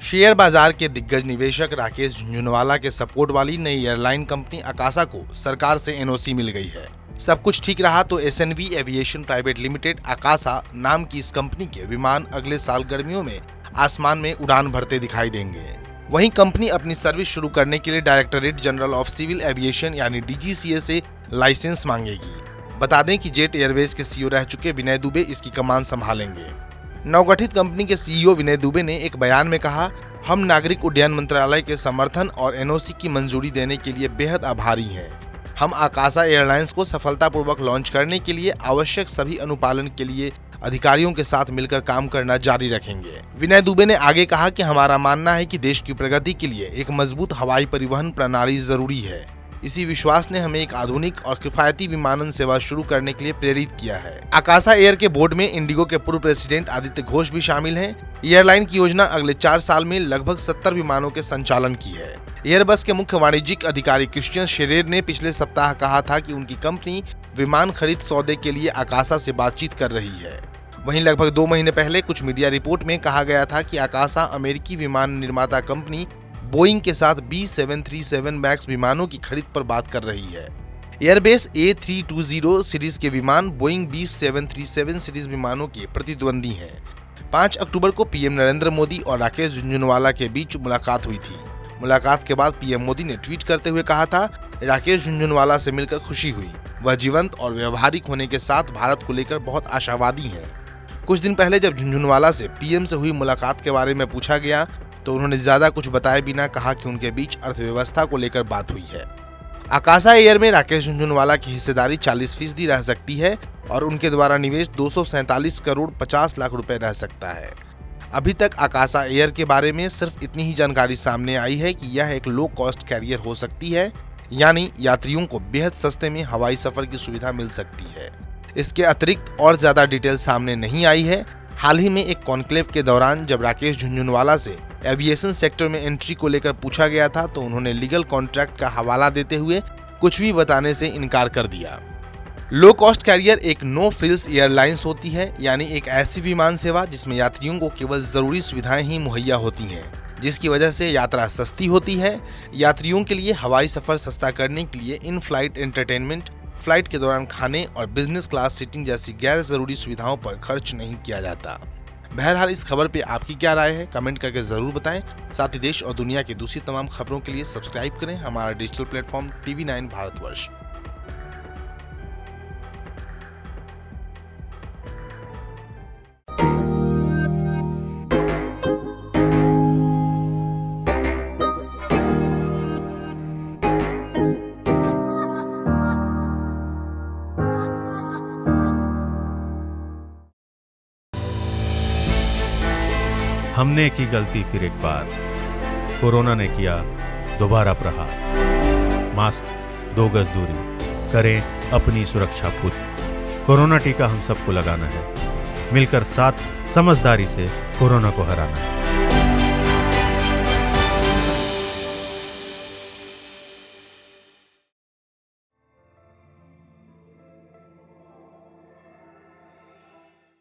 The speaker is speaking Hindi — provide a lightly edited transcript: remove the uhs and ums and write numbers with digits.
शेयर बाजार के दिग्गज निवेशक राकेश झुनझुनवाला के सपोर्ट वाली नई एयरलाइन कंपनी आकाशा को सरकार से एनओसी मिल गई है। सब कुछ ठीक रहा तो एसएनवी एविएशन प्राइवेट लिमिटेड आकाशा नाम की इस कंपनी के विमान अगले साल गर्मियों में आसमान में उड़ान भरते दिखाई देंगे। वहीं कंपनी अपनी सर्विस शुरू करने के लिए directorate general of civil aviation यानी डीजीसीए से लाइसेंस मांगेगी। बता दें कि जेट एयरवेज के सीईओ रह चुके विनय दुबे इसकी कमान संभालेंगे। नवगठित कंपनी के सीईओ विनय दुबे ने एक बयान में कहा, हम नागरिक उड्डयन मंत्रालय के समर्थन और एनओसी की मंजूरी देने के लिए बेहद आभारी हैं। हम आकाशा एयरलाइंस को सफलतापूर्वक लॉन्च करने के लिए आवश्यक सभी अनुपालन के लिए अधिकारियों के साथ मिलकर काम करना जारी रखेंगे। विनय दुबे ने आगे कहा कि हमारा मानना है कि देश की प्रगति के लिए एक मजबूत हवाई परिवहन प्रणाली जरूरी है। इसी विश्वास ने हमें एक आधुनिक और किफायती विमानन सेवा शुरू करने के लिए प्रेरित किया है। आकाशा एयर के बोर्ड में इंडिगो के पूर्व प्रेसिडेंट आदित्य घोष भी शामिल हैं। एयरलाइन की योजना अगले 4 साल में लगभग 70 विमानों के संचालन की है। एयरबस के मुख्य वाणिज्यिक अधिकारी क्रिश्चियन शेरेर ने पिछले सप्ताह कहा था कि उनकी कंपनी विमान खरीद सौदे के लिए आकाशा से बातचीत कर रही है। वहीं लगभग 2 महीने पहले कुछ मीडिया रिपोर्ट में कहा गया था कि आकाशा अमेरिकी विमान निर्माता कंपनी बोइंग के साथ B737 मैक्स विमानों की खरीद पर बात कर रही है। एयरबेस A320 सीरीज के विमान बोइंग B737 सीरीज विमानों के प्रतिद्वंदी हैं। 5 अक्टूबर को पीएम नरेंद्र मोदी और राकेश झुनझुनवाला के बीच मुलाकात हुई थी। मुलाकात के बाद पीएम मोदी ने ट्वीट करते हुए कहा था, राकेश झुनझुनवाला से मिलकर खुशी हुई। वह जीवंत और व्यवहारिक होने के साथ भारत को लेकर बहुत आशावादी हैं। कुछ दिन पहले जब झुनझुनवाला से पीएम से हुई मुलाकात के बारे में पूछा गया तो उन्होंने ज्यादा कुछ बताए बिना कहा कि उनके बीच अर्थव्यवस्था को लेकर बात हुई है। आकाशा एयर में राकेश झुनझुनवाला की हिस्सेदारी 40% रह सकती है और उनके द्वारा निवेश 247 करोड़ 50 लाख रुपए रह सकता है। अभी तक आकाशा एयर के बारे में सिर्फ इतनी ही जानकारी सामने आई है कि यह एक लो कॉस्ट कैरियर हो सकती है, यानी यात्रियों को बेहद सस्ते में हवाई सफर की सुविधा मिल सकती है। इसके अतिरिक्त और ज्यादा डिटेल सामने नहीं आई है। हाल ही में एक कॉन्क्लेव के दौरान जब राकेश झुनझुनवाला से एविएशन सेक्टर में एंट्री को लेकर पूछा गया था तो उन्होंने लीगल कॉन्ट्रैक्ट का हवाला देते हुए कुछ भी बताने से इनकार कर दिया। लो कॉस्ट कैरियर एक नो फ्रिल्स एयरलाइंस होती है, यानी एक ऐसी विमान सेवा जिसमें यात्रियों को केवल जरूरी सुविधाएं ही मुहैया होती हैं, जिसकी वजह से यात्रा सस्ती होती है। यात्रियों के लिए हवाई सफर सस्ता करने के लिए इन फ्लाइट एंटरटेनमेंट, फ्लाइट के दौरान खाने और बिजनेस क्लास सीटिंग जैसी गैर जरूरी सुविधाओं पर खर्च नहीं किया जाता। बहरहाल इस खबर पे आपकी क्या राय है, कमेंट करके जरूर बताएं। साथ ही देश और दुनिया की दूसरी तमाम खबरों के लिए सब्सक्राइब करें हमारा डिजिटल प्लेटफॉर्म TV9 भारतवर्ष। हमने की गलती फिर एक बार, कोरोना ने किया दोबारा प्रहार। मास्क, 2 गज दूरी, करें अपनी सुरक्षा खुद। कोरोना टीका हम सबको लगाना है, मिलकर साथ समझदारी से कोरोना को हराना है।